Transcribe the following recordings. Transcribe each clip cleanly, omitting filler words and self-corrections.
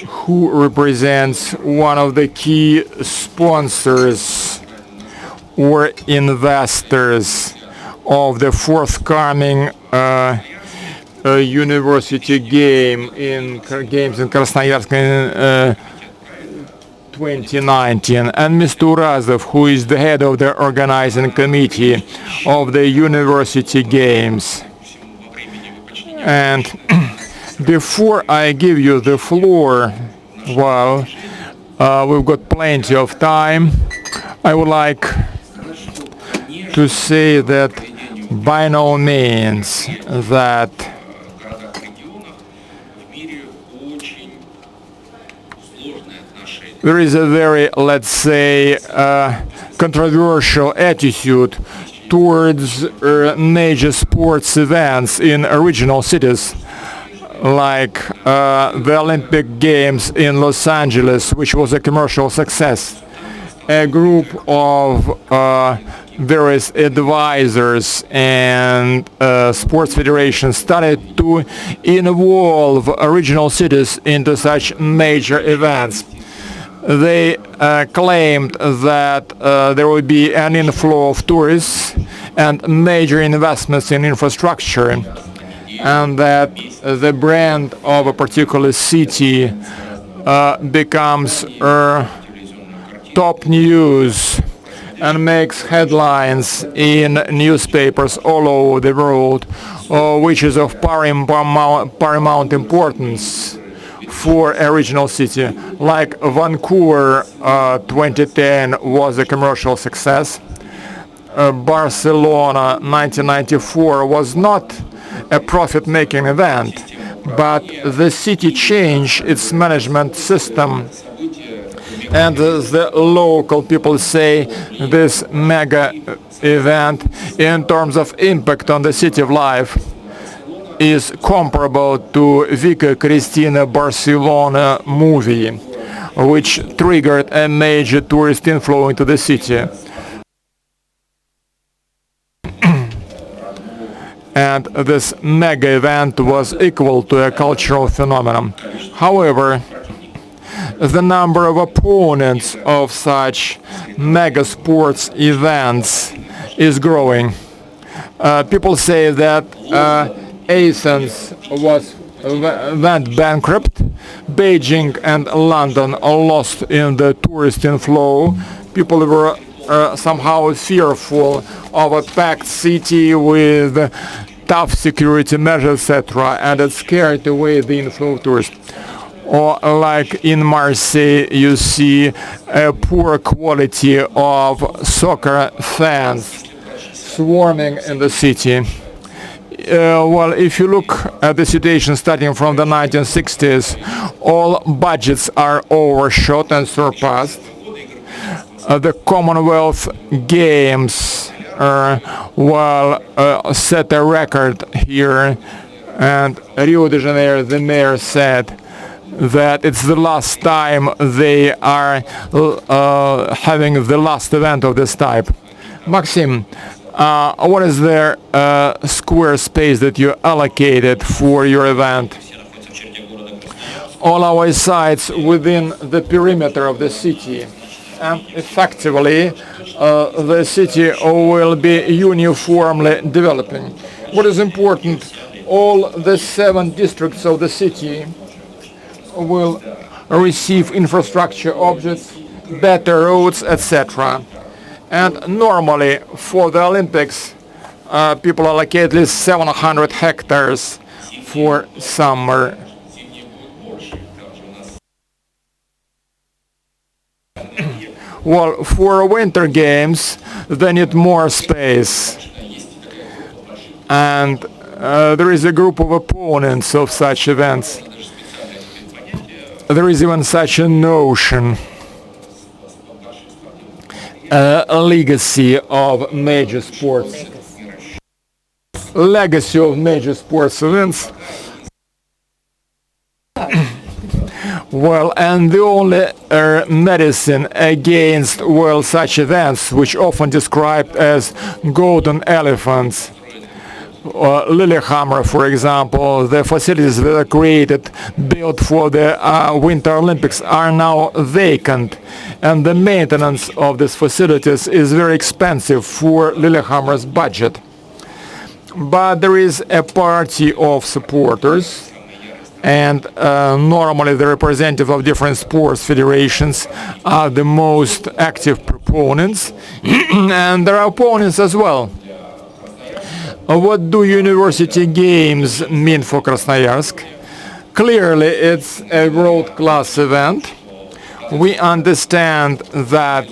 who represents one of the key sponsors or investors of the forthcoming university games in Krasnoyarsk in 2019, and Mr. Urazov, who is the head of the organizing committee of the university games. And before I give you the floor, well, we've got plenty of time, I would like to say that by no means that there is a very, let's say, controversial attitude towards major sports events in regional cities, like the Olympic Games in Los Angeles, which was a commercial success. A group of various advisors and sports federations started to involve regional cities into such major events. They claimed that there would be an inflow of tourists and major investments in infrastructure, and that the brand of a particular city becomes top news and makes headlines in newspapers all over the world, which is of paramount importance for a regional city. Like Vancouver 2010 was a commercial success. Barcelona 1994 was not a profit-making event, but the city changed its management system, and the local people say this mega event in terms of impact on the city of life is comparable to Vicky Cristina Barcelona movie, which triggered a major tourist inflow into the city. And this mega event was equal to a cultural phenomenon. However, the number of opponents of such mega sports events is growing. People say that Athens went bankrupt, Beijing and London lost in the tourist inflow. People were somehow fearful of a packed city with tough security measures, etc., and it scared away the inflow of tourists. Or like in Marseille, you see a poor quality of soccer fans swarming in the city. Well, if you look at the situation starting from the 1960s, all budgets are overshot and surpassed. The Commonwealth Games set a record here, and Rio de Janeiro, the mayor said that it's the last time they are having the last event of this type. Maxim, what is the square space that you allocated for your event? All our sites within the perimeter of the city, and effectively the city will be uniformly developing. What is important, all the 7 districts of the city will receive infrastructure objects, better roads, etc. And normally for the Olympics, people allocate at least 700 hectares for summer. Well, for Winter Games, they need more space. And there is a group of opponents of such events. There is even such a notion, a legacy of major sports. Legacy of major sports events. Well, and the only medicine against, well, such events, which often described as golden elephants, Lillehammer, for example, the facilities that are created, built for the Winter Olympics are now vacant, and the maintenance of these facilities is very expensive for Lillehammer's budget. But there is a party of supporters, and normally the representatives of different sports federations are the most active proponents, and there are opponents as well. What do university games mean for Krasnoyarsk? Clearly, it's a world-class event. We understand that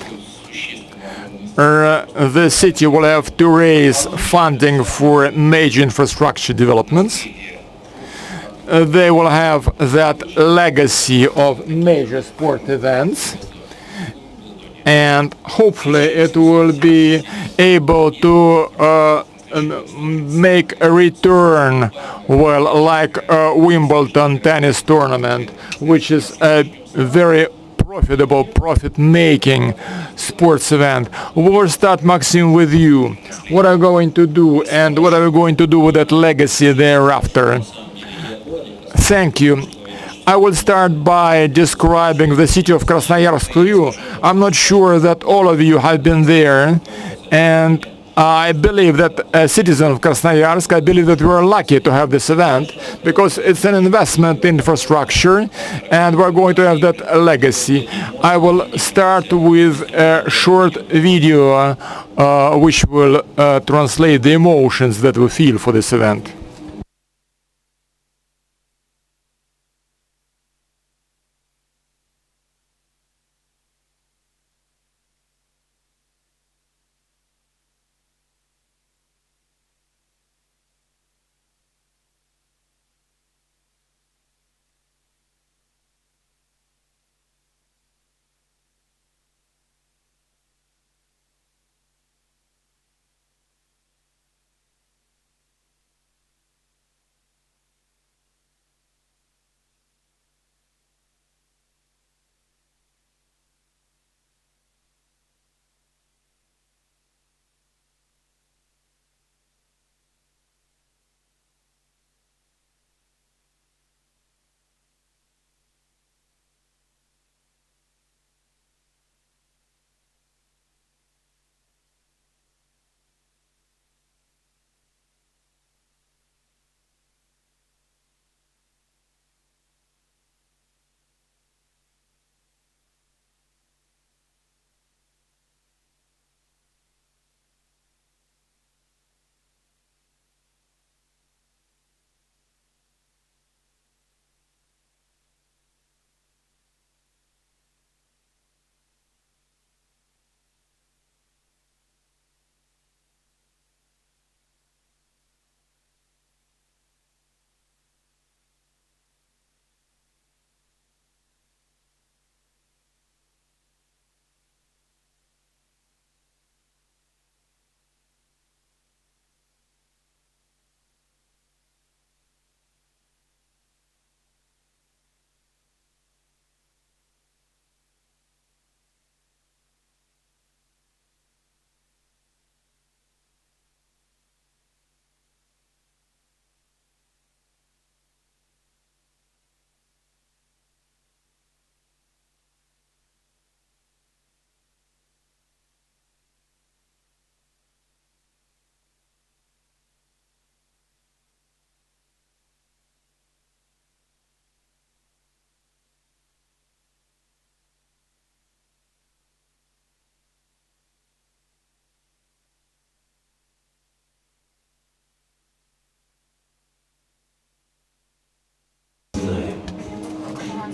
the city will have to raise funding for major infrastructure developments. They will have that legacy of major sport events, and hopefully it will be able to make a return, well, like a Wimbledon tennis tournament, which is a very profitable, profit-making sports event. We'll start, Maxim, with you. What are you going to do, and what are you going to do with that legacy thereafter? Thank you. I will start by describing the city of Krasnoyarsk to you. I'm not sure that all of you have been there, and I believe that as citizen of Krasnoyarsk, I believe that we are lucky to have this event because it's an investment in infrastructure, and we're going to have that legacy. I will start with a short video which will translate the emotions that we feel for this event.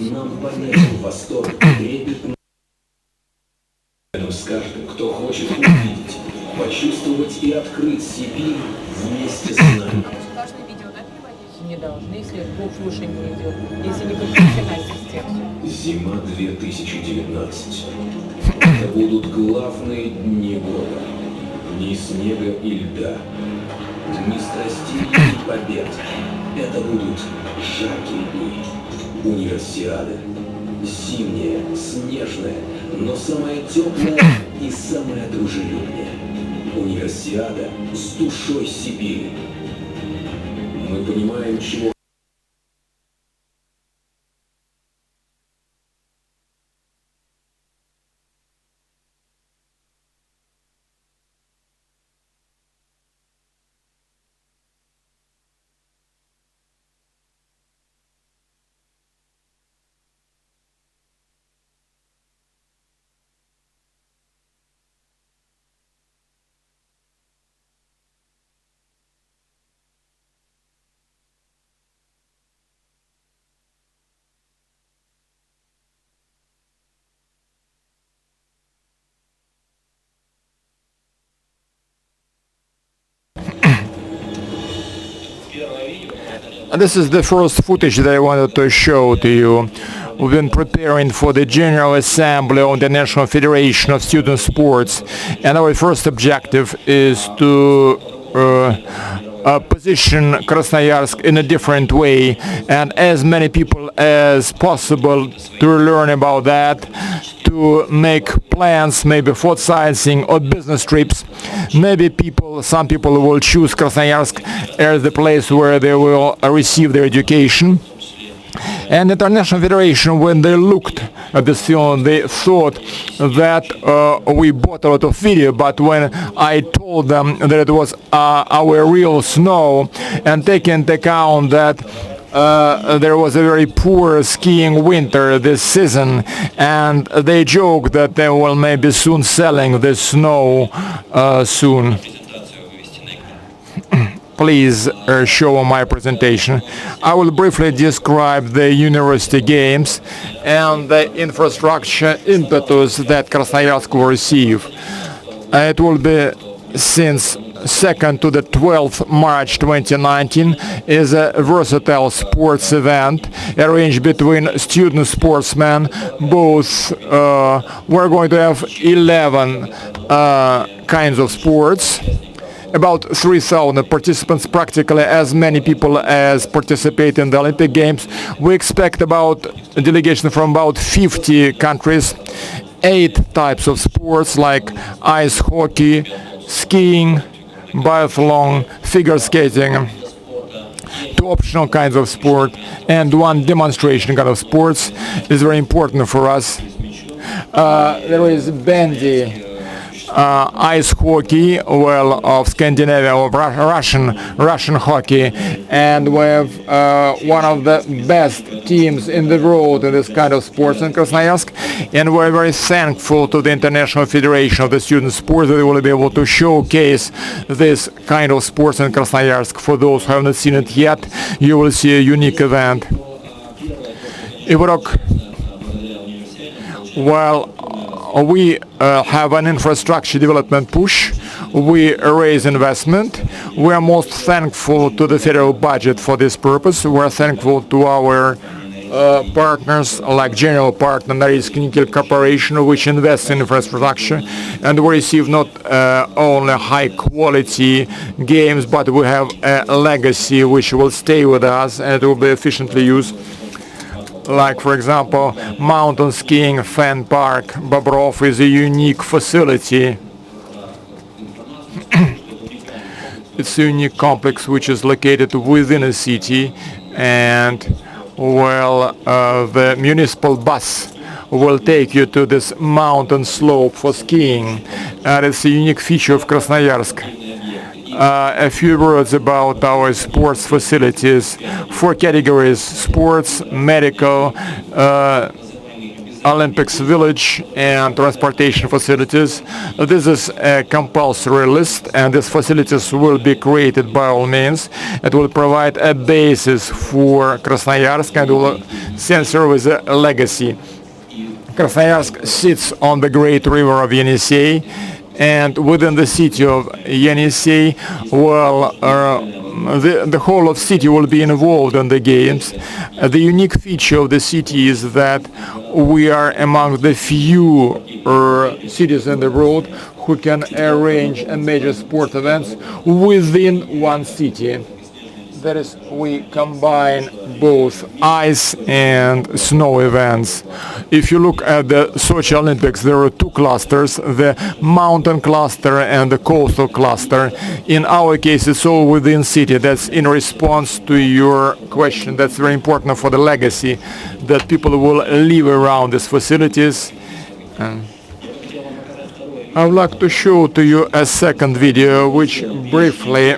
Нам понятен восторг и трепет с каждым, кто хочет увидеть, почувствовать и открыть Сибирь вместе с нами. Должны видео, да, переводить? Не должны, если звук выше не идет. Если не подключена система. Зима 2019. Это будут главные дни года. Дни снега и льда. Дни страстей и побед. Это будут жаркие дни. Универсиада. Зимняя, снежная, но самая теплая и самая дружелюбная. Универсиада с душой Сибири. понимаем, чего This is the first footage that I wanted to show to you. We've been preparing for the General Assembly of the National Federation of Student Sports, and our first objective is to position Krasnoyarsk in a different way, and as many people as possible to learn about that, to make plans, maybe for sightseeing or business trips. Maybe some people will choose Krasnoyarsk as the place where they will receive their education. And the International Federation, when they looked at the film, they thought that we bought a lot of video, but when I told them that it was our real snow, and taking into account that there was a very poor skiing winter this season, and they joked that they will maybe soon selling the snow soon. Please show my presentation. I will briefly describe the university games and the infrastructure impetus that Krasnoyarsk will receive. It will be since 2nd to the 12th March 2019 is a versatile sports event arranged between student sportsmen. Both we're going to have 11 kinds of sports. About 3,000 participants, practically as many people as participate in the Olympic Games. We expect about a delegation from about 50 countries, 8 types of sports like ice hockey, skiing, biathlon, figure skating, 2 optional kinds of sport, and 1 demonstration kind of sports is very important for us. There is bandy, ice hockey, well, of Scandinavia, of Russian hockey, and we have one of the best teams in the world in this kind of sports in Krasnoyarsk, and we're very thankful to the International Federation of the Student Sports that they will be able to showcase this kind of sports in Krasnoyarsk. For those who haven't seen it yet, you will see a unique event. Ivorok, well, we have an infrastructure development push. We raise investment. We are most thankful to the federal budget for this purpose. We are thankful to our partners like general partner Norilsk Nickel Corporation, which invests in infrastructure, and we receive not only high quality games, but we have a legacy which will stay with us and it will be efficiently used. Like, for example, mountain skiing fan park Bobrov is a unique facility. It's a unique complex which is located within a city, and well, the municipal bus will take you to this mountain slope for skiing. And it's a unique feature of Krasnoyarsk. A few words about our sports facilities. 4 categories: sports, medical, Olympics village, and transportation facilities. This is a compulsory list, and these facilities will be created by all means. It will provide a basis for Krasnoyarsk and will serve as a legacy. Krasnoyarsk sits on the great river of Yenisei, and within the city of Yenisei, well, the whole of city will be involved in the games. The unique feature of the city is that we are among the few cities in the world who can arrange major sport events within one city. That is, we combine both ice and snow events. If you look at the Sochi Olympics, there are two clusters, the mountain cluster and the coastal cluster. In our case, it's all within city. That's in response to your question. That's very important for the legacy, that people will live around these facilities. I would like to show to you a second video which briefly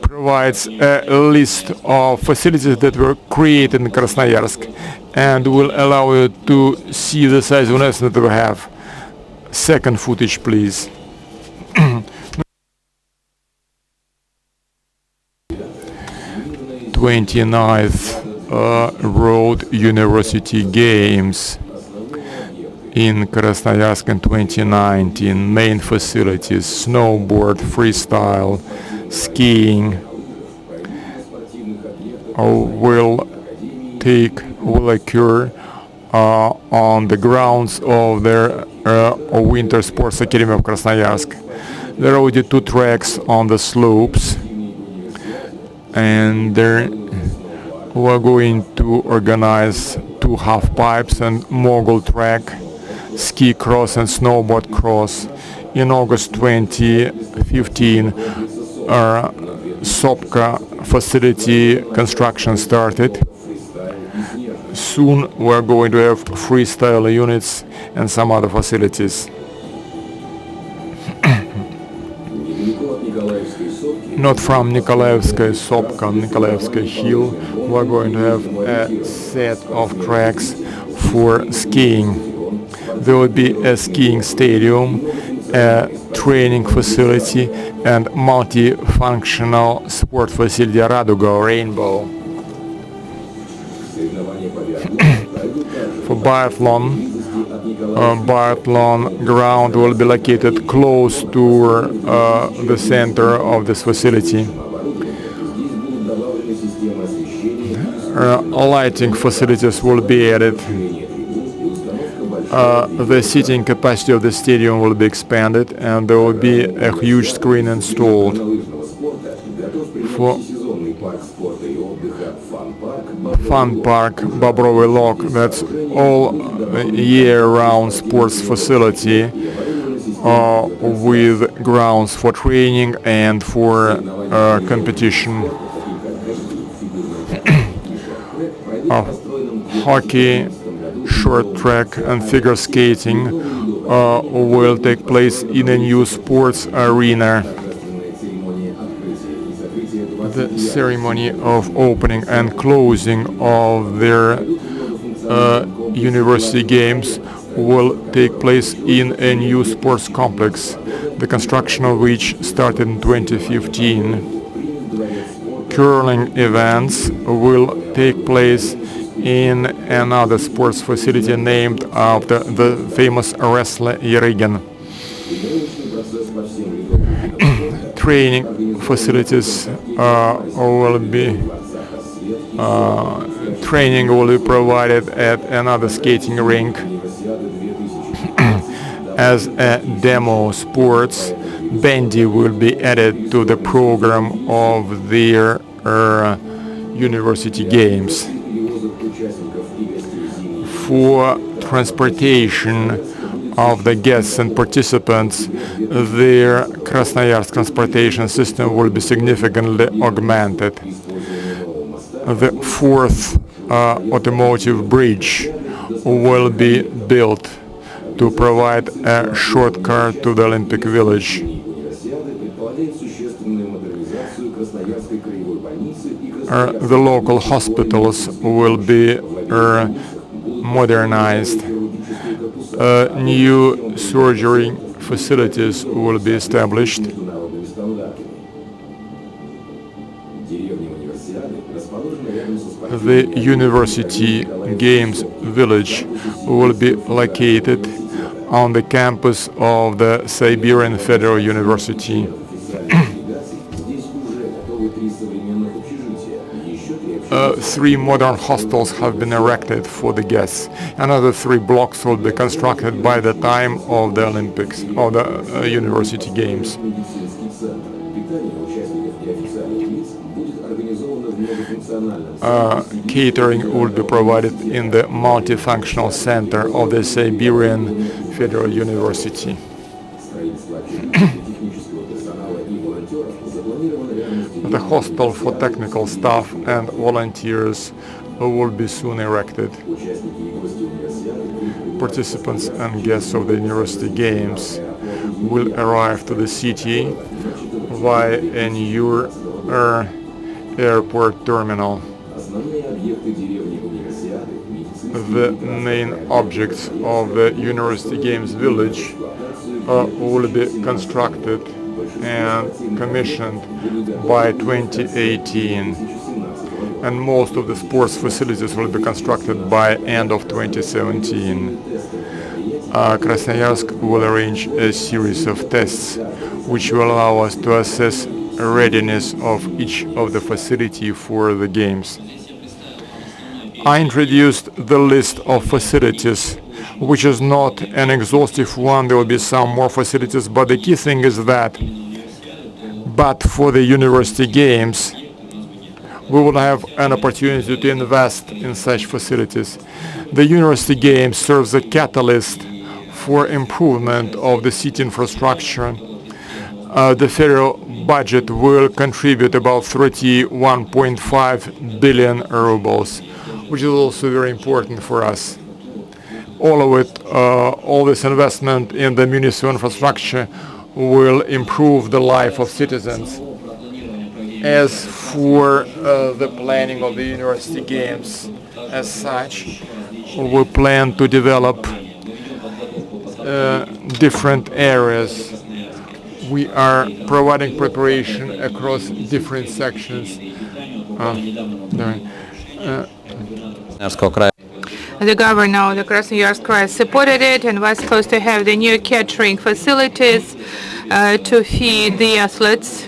provides a list of facilities that were created in Krasnoyarsk and will allow you to see the size of investment that we have. Second footage, please. 29th Road University Games in Krasnoyarsk in 2019. Main facilities: snowboard, freestyle, skiing will occur on the grounds of the Winter Sports Academy of Krasnoyarsk. There are already two tracks on the slopes, and there we're going to organize two half pipes and mogul track, ski cross and snowboard cross. In August 2015, Sopka facility construction started. Soon we're going to have freestyle units and some other facilities. Not from Nikolaevskaya Sopka, Nikolaevskaya Hill, we're going to have a set of tracks for skiing. There will be a skiing stadium, a training facility, and multifunctional sport facility Raduga, Rainbow. For biathlon, biathlon ground will be located close to the center of this facility. Lighting facilities will be added. The seating capacity of the stadium will be expanded, and there will be a huge screen installed. For Fun Park, Bobrovy Log, that's all year-round sports facility with grounds for training and for competition. Hockey, short track and figure skating will take place in a new sports arena. The ceremony of opening and closing of their university games will take place in a new sports complex, the construction of which started in 2015. Curling events will take place in another sports facility named after the famous wrestler Yerygin. Training facilities will be training will be provided at another skating rink. As a demo sports, bandy will be added to the program of their university games. For transportation of the guests and participants, their Krasnoyarsk transportation system will be significantly augmented. The fourth automotive bridge will be built to provide a shortcut to the Olympic Village. The local hospitals will be modernized. New surgery facilities will be established. The University Games Village will be located on the campus of the Siberian Federal University. Three modern hostels have been erected for the guests. Another 3 blocks will be constructed by the time of the Olympics, or the University Games. Catering will be provided in the multifunctional center of the Siberian Federal University. The hostel for technical staff and volunteers will be soon erected. Participants and guests of the University Games will arrive to the city via a new airport terminal. The main objects of the University Games village will be constructed and commissioned by 2018, and most of the sports facilities will be constructed by end of 2017. Krasnoyarsk will arrange a series of tests which will allow us to assess readiness of each of the facility for the games. I introduced the list of facilities, which is not an exhaustive one. There will be some more facilities, but the key thing is that but for the University Games, we will have an opportunity to invest in such facilities. The University Games serves a catalyst for improvement of the city infrastructure. The federal budget will contribute about 31.5 billion rubles, which is also very important for us. All of it, all this investment in the municipal infrastructure will improve the life of citizens. As for the planning of the University Games as such, we plan to develop different areas. We are providing preparation across different sections. The governor of the Krasnoyarsk Krai supported it and was supposed to have the new catering facilities to feed the athletes.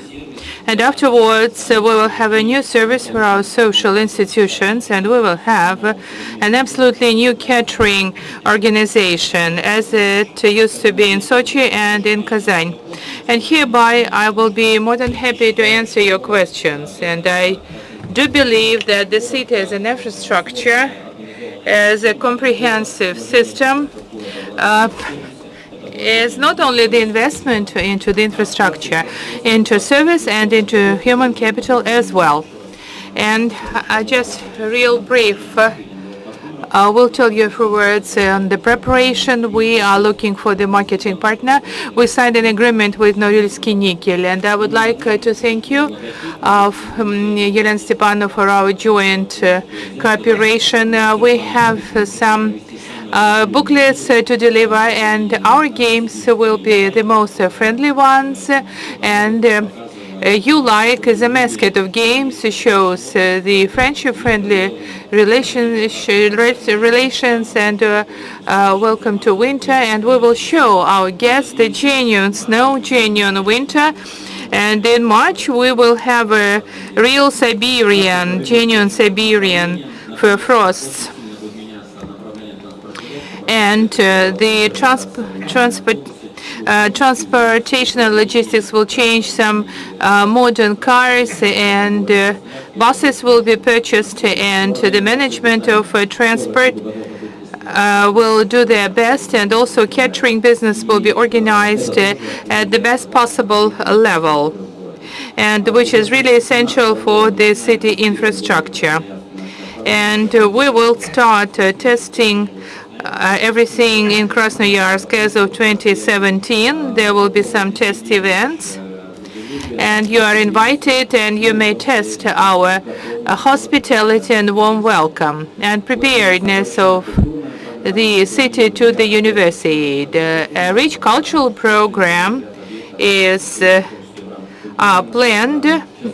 And afterwards, we will have a new service for our social institutions, and we will have an absolutely new catering organization, as it used to be in Sochi and in Kazan. And hereby, I will be more than happy to answer your questions. And I do believe that the city as an infrastructure, as a comprehensive system, is not only the investment into the infrastructure, into service and into human capital as well. And just real brief, I will tell you a few words on the preparation. We are looking for the marketing partner. We signed an agreement with Norilsk Nickel, and I would like to thank you, Yelena Stepanov, for our joint cooperation. We have some booklets to deliver, and our games will be the most friendly ones, and you like the mascot of games shows the friendship-friendly relations and welcome to winter, and we will show our guests the genuine snow, genuine winter. And in March we will have a real Siberian, genuine Siberian frosts. And the transportation and logistics will change. Some modern cars and buses will be purchased, and the management of transport will do their best, and also catering business will be organized at the best possible level, and which is really essential for the city infrastructure. And we will start testing everything in Krasnoyarsk as of 2017. There will be some test events, and you are invited, and you may test our hospitality and warm welcome and preparedness of the city to the university. A rich cultural program is planned,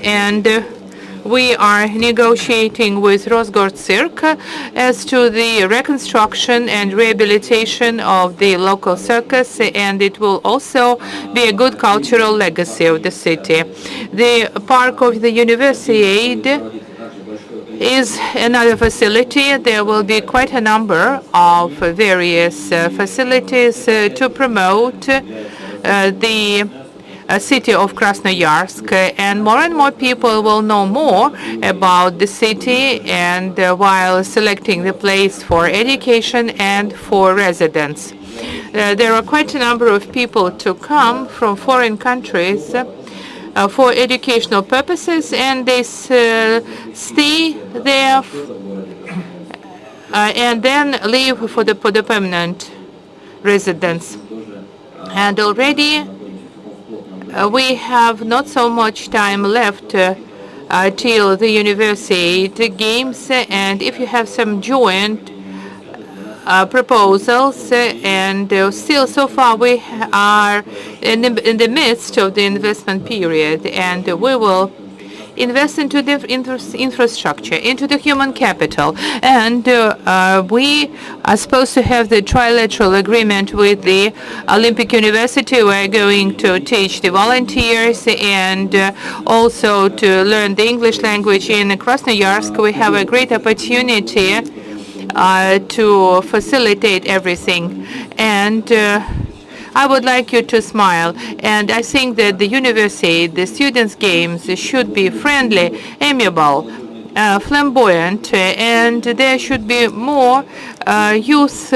and we are negotiating with Rosgorcirk as to the reconstruction and rehabilitation of the local circus, and it will also be a good cultural legacy of the city. The park of the Universiade is another facility. There will be quite a number of various facilities to promote the city of Krasnoyarsk, and more people will know more about the city and while selecting the place for education and for residence. There are quite a number of people to come from foreign countries for educational purposes, and they stay there and then leave for the permanent residence. And already we have not so much time left till the Universiade games, and if you have some joint proposals, and still so far we are in the midst of the investment period, and we will invest into the infrastructure, into the human capital, and we are supposed to have the trilateral agreement with the Olympic University. We're going to teach the volunteers and also to learn the English language in Krasnoyarsk. We have a great opportunity to facilitate everything, and I would like you to smile. And I think that the university, the students' games should be friendly, amiable, flamboyant, and there should be more youth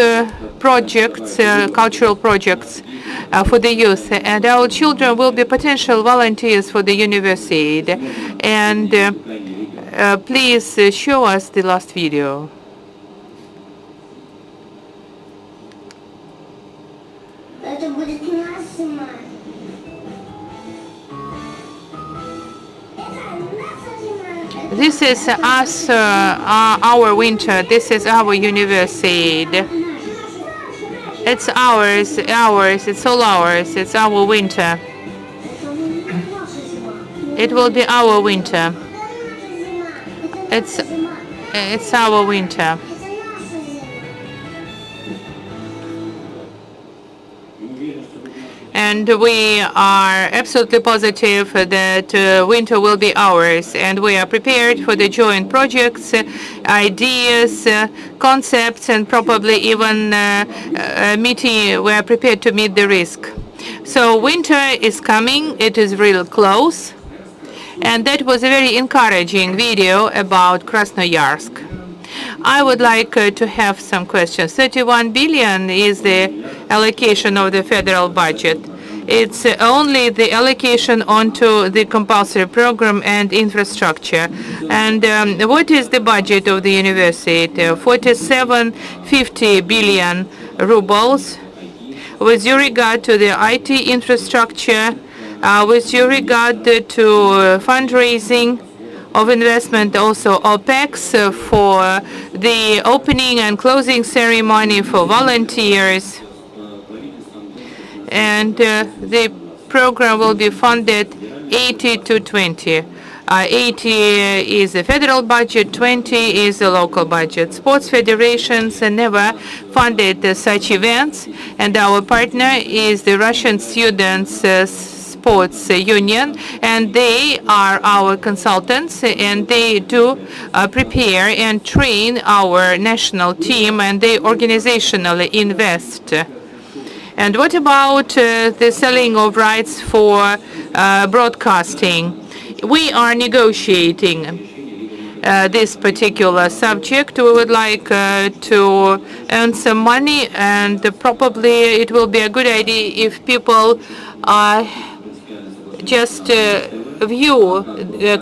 projects, cultural projects for the youth. And our children will be potential volunteers for the university. And please show us the last video. Это будет наша мать. This is us, our winter. This is our university. It's ours, it's all ours. It's our winter. It will be our winter. It's our winter. And we are absolutely positive that winter will be ours, and we are prepared for the joint projects, ideas, concepts, and probably even meeting. We are prepared to meet the risk. So winter is coming. It is real close. And that was a very encouraging video about Krasnoyarsk. I would like to have some questions. 31 billion is the allocation of the federal budget. It's only the allocation onto the compulsory program and infrastructure. And what is the budget of the university? 47.50 billion rubles. With due regard to the IT infrastructure, with due regard to fundraising of investment, also OPEX for the opening and closing ceremony for volunteers. And the program will be funded 80 to 20. 80 is the federal budget, 20 is the local budget. Sports federations never funded such events, and our partner is the Russian Students' Sports Union, and they are our consultants, and they do prepare and train our national team, and they organizationally invest. And what about the selling of rights for broadcasting? We are negotiating this particular subject. We would like to earn some money, and probably it will be a good idea if people just view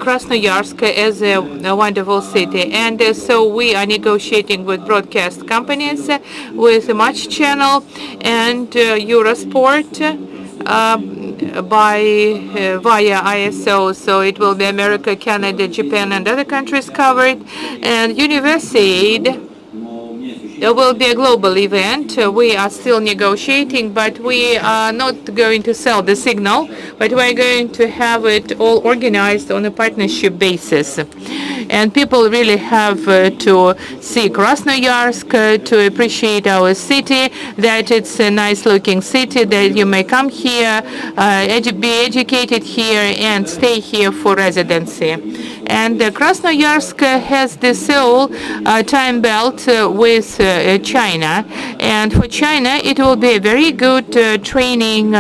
Krasnoyarsk as a wonderful city. And so we are negotiating with broadcast companies, with Match Channel and Eurosport via ISO. So it will be America, Canada, Japan, and other countries covered. And Universiade, there will be a global event. We are still negotiating, but we are not going to sell the signal, but we're going to have it all organized on a partnership basis. And people really have to see Krasnoyarsk, to appreciate our city, that it's a nice-looking city, that you may come here, be educated here, and stay here for residency. And Krasnoyarsk has the sole time belt with China. And for China, it will be a very good training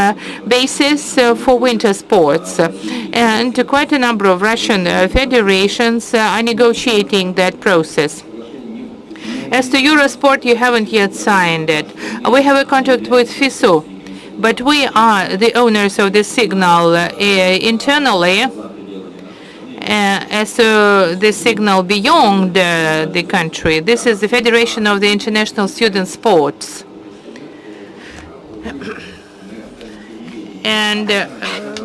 basis for winter sports. And quite a number of Russian federations are negotiating that process. As to Eurosport, you haven't yet signed it. We have a contract with FISU, but we are the owners of the signal internally. As to the signal beyond the country, this is the Federation of the International Student Sports. And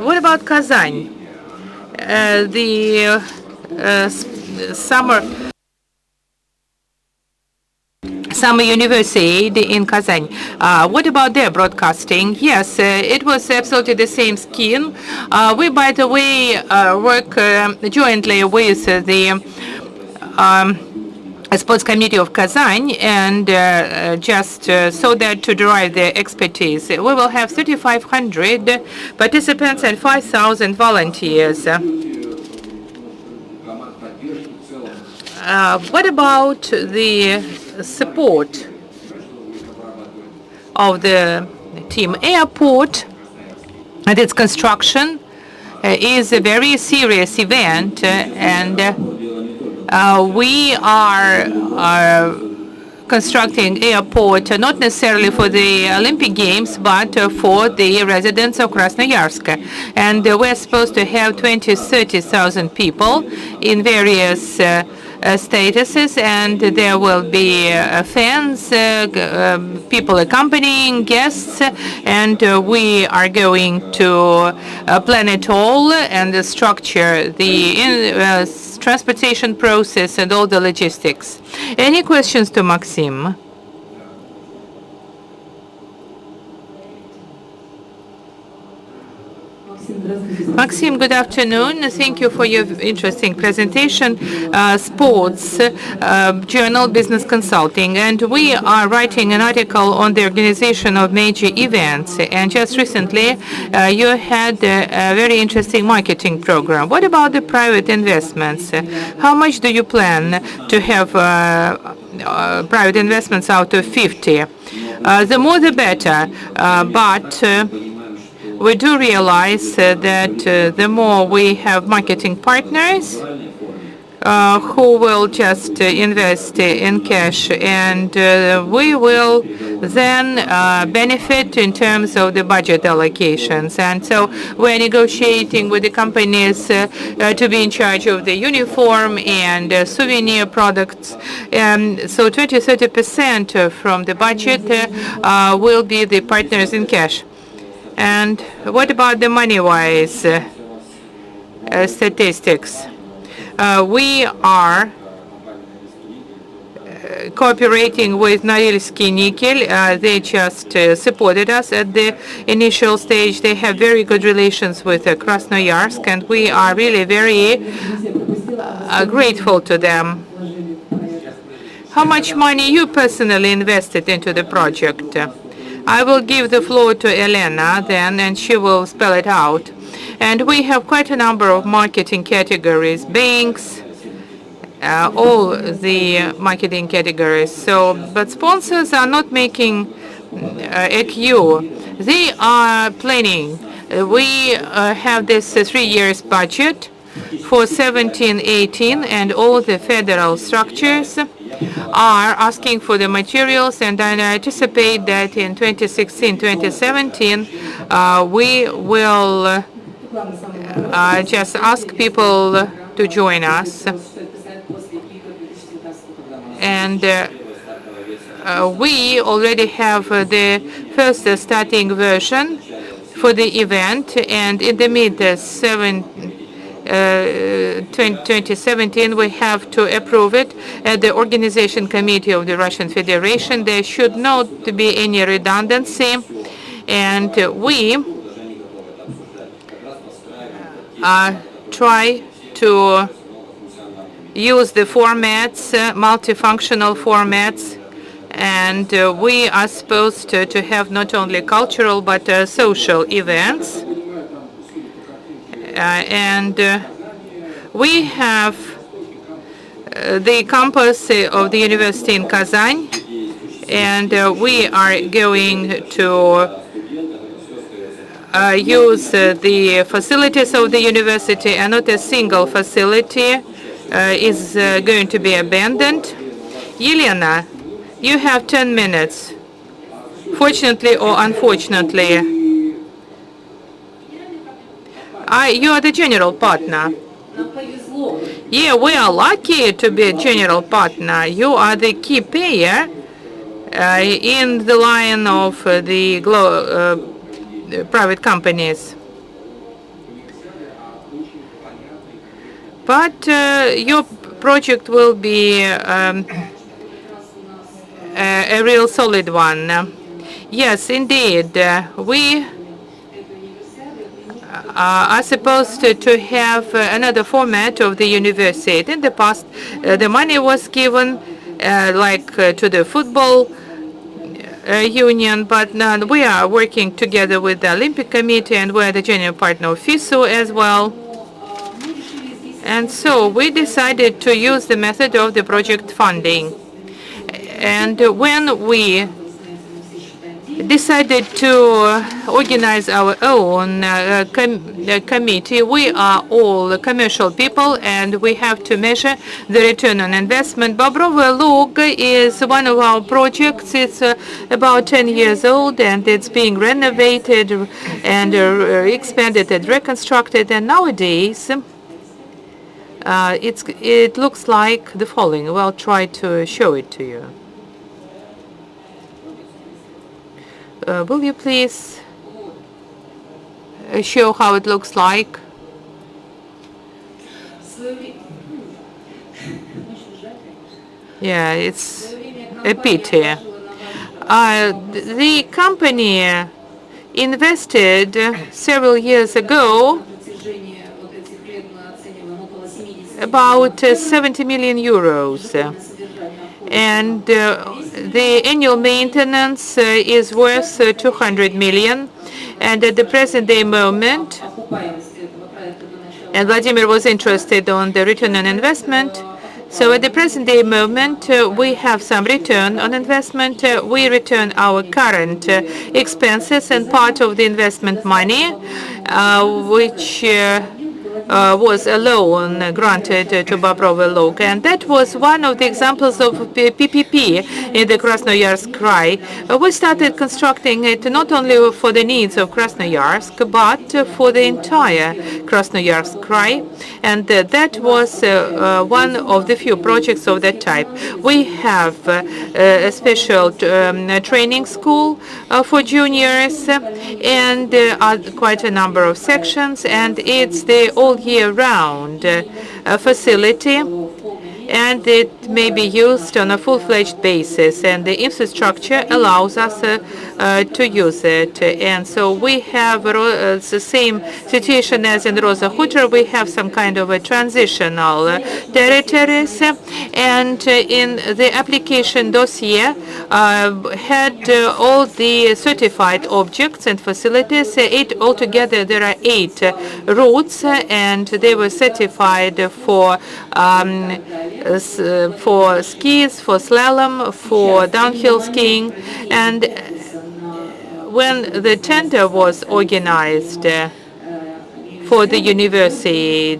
what about Kazan? The Summer Universiade in Kazan. What about their broadcasting? Yes, it was absolutely the same scheme. We, by the way, work jointly with the Sports Committee of Kazan, and just so that to derive their expertise. We will have 3,500 participants and 5,000 volunteers. What about the support of the team? Airport and its construction is a very serious event, and we are constructing airport not necessarily for the Olympic Games, but for the residents of Krasnoyarsk. And we're supposed to have 20-30,000 people in various statuses, and there will be fans, people accompanying guests, and we are going to plan it all and structure the transportation process and all the logistics. Any questions to Maxim? Maxim, good afternoon. Thank you for your interesting presentation. Sports Journal Business Consulting, and we are writing an article on the organization of major events. And just recently, you had a very interesting marketing program. What about the private investments? How much do you plan to have private investments out of 50? The more the better, but we do realize that the more we have marketing partners who will just invest in cash, and we will then benefit in terms of the budget allocations. And so we're negotiating with the companies to be in charge of the uniform and souvenir products. So 20-30% from the budget will be the partners in cash. And what about the money-wise statistics? We are cooperating with Norilsk Nickel. They just supported us at the initial stage. They have very good relations with Krasnoyarsk, and we are really very grateful to them. How much money you personally invested into the project? I will give the floor to Elena then, and she will spell it out. And we have quite a number of marketing categories, banks, all the marketing categories. So, but sponsors are not making a queue. They are planning. We have this 3 years budget for 17-18, and all the federal structures are asking for the materials, and I anticipate that in 2016-2017 we will just ask people to join us. And we already have the first starting version for the event, and in the mid-2017 we have to approve it at the organization committee of the Russian Federation. There should not be any redundancy, and we try to use the formats, multifunctional formats, and we are supposed to have not only cultural but social events. And We have the campus of the university in Kazan, and we are going to use the facilities of the university, and not a single facility is going to be abandoned. Yelena, you have 10 minutes. Fortunately or unfortunately, you are the general partner. Yeah, we are lucky to be a general partner. You are the key player in the line of the private companies. But your project will be a real solid one. Yes, indeed. We are supposed to have another format of the university. In the past, the money was given to the football union, but now we are working together with the Olympic Committee, and we're the general partner of FISU as well. And so we decided to use the method of the project funding. And when we decided to organize our own committee, we are all commercial people, and we have to measure the return on investment. Bobrovo Lug is one of our projects. It's about 10 years old, and it's being renovated and expanded and reconstructed. And nowadays, it looks like the following. I'll try to show it to you. Will you please show how it looks like? Yeah, it's a pity. The company invested several years ago about 70 million euros. And the annual maintenance is worth 200 million. And at the present day moment, and Vladimir was interested on the return on investment. So at the present day moment, we have some return on investment. We return our current expenses and part of the investment money, which was a loan granted to Bobrovo Lug. And that was one of the examples of PPP in the Krasnoyarsk Krai. We started constructing it not only for the needs of Krasnoyarsk, but for the entire Krasnoyarsk Krai. And that was one of the few projects of that type. We have a special training school for juniors, and quite a number of sections, and it's the all-year-round facility, and it may be used on a full-fledged basis, and the infrastructure allows us to use it. And so we have the same situation as in Rosa Hutter. We have some kind of a transitional territories, and in the application dossier had all the certified objects and facilities. Altogether there are 8 routes, and they were certified for skis, for slalom, for downhill skiing. And when the tender was organized for the university,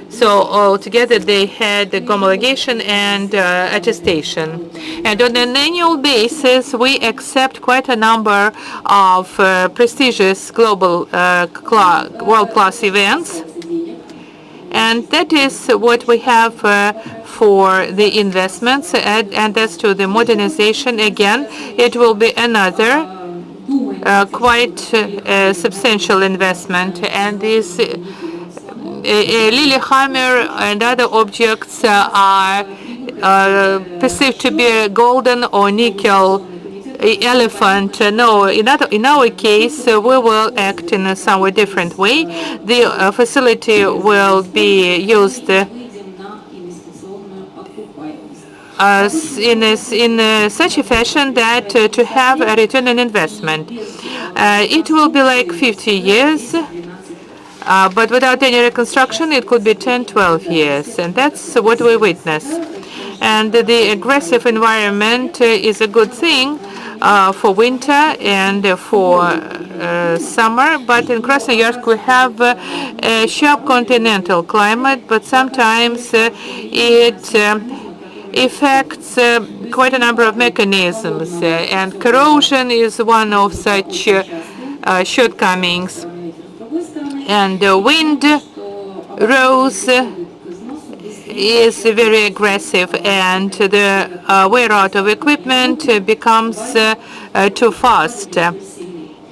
so altogether they had the homologation and attestation. And on an annual basis, we accept quite a number of prestigious global world-class events. And that is what we have for the investments. And as to the modernization, again, it will be another quite substantial investment. And this Lillehammer and other objects are perceived to be golden or nickel elephant. No, in our case, we will act in a somewhat different way. The facility will be used in such a fashion that to have a return on investment. It will be like 50 years. But without any reconstruction, it could be 10, 12 years. And that's what we witness. And the aggressive environment is a good thing for winter and for summer. But in Krasnoyarsk, we have a sharp continental climate, but sometimes it affects quite a number of mechanisms. And corrosion is one of such shortcomings. And wind rose is very aggressive, and the wear out of equipment becomes too fast.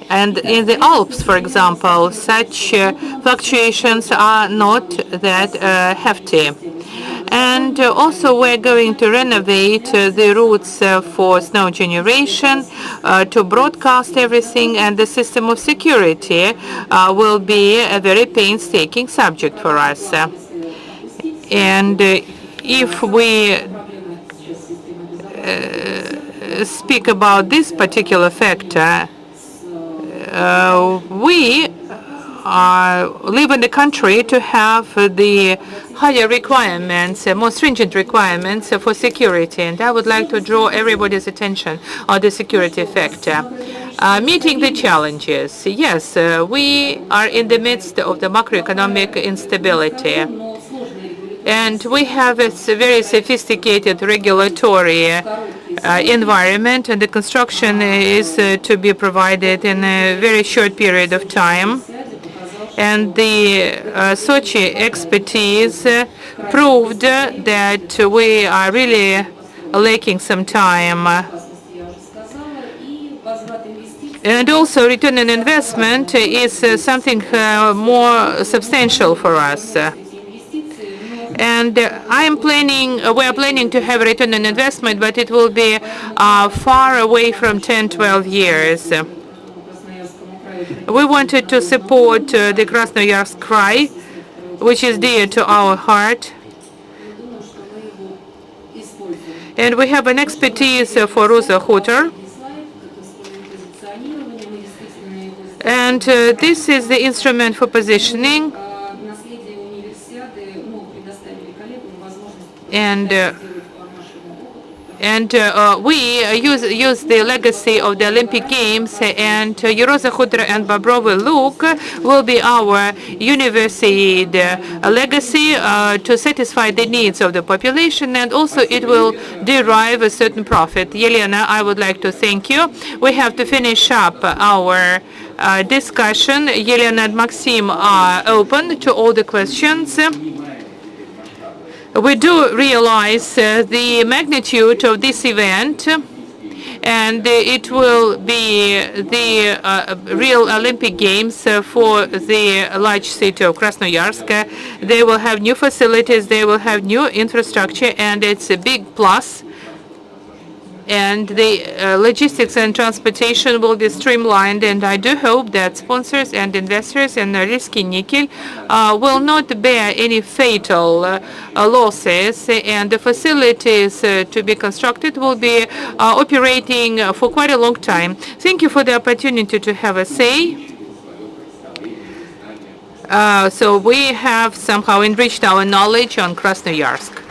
And in the Alps, for example, such fluctuations are not that hefty. And also we're going to renovate the routes for snow generation to broadcast everything, and the system of security will be a very painstaking subject for us. And if we speak about this particular factor, we live in the country to have the higher requirements, more stringent requirements for security. And I would like to draw everybody's attention on the security factor. Meeting the challenges. Yes, we are in the midst of the macroeconomic instability. And we have a very sophisticated regulatory environment, and the construction is to be provided in a very short period of time. And the Sochi expertise proved that we are really lacking some time. And also return on investment is something more substantial for us. And we are planning to have return on investment, but it will be far away from 10, 12 years. We wanted to support the Krasnoyarsk Krai, which is dear to our heart. And we have an expertise for Rusa Hutor. And this is the instrument for positioning. And we use the legacy of the Olympic Games, and Yeroza Hutra and Bobrovy Look will be our Universiade legacy to satisfy the needs of the population, and also it will derive a certain profit. Yelena, I would like to thank you. We have to finish up our discussion. Yelena and Maxim are open to all the questions. We do realize the magnitude of this event, and it will be the real Olympic Games for the large city of Krasnoyarsk. They will have new facilities, they will have new infrastructure, and it's a big plus. And the logistics and transportation will be streamlined, and I do hope that sponsors and investors and Risky Nickel will not bear any fatal losses, and the facilities to be constructed will be operating for quite a long time. Thank you for the opportunity to have a say. So we have somehow enriched our knowledge on Krasnoyarsk.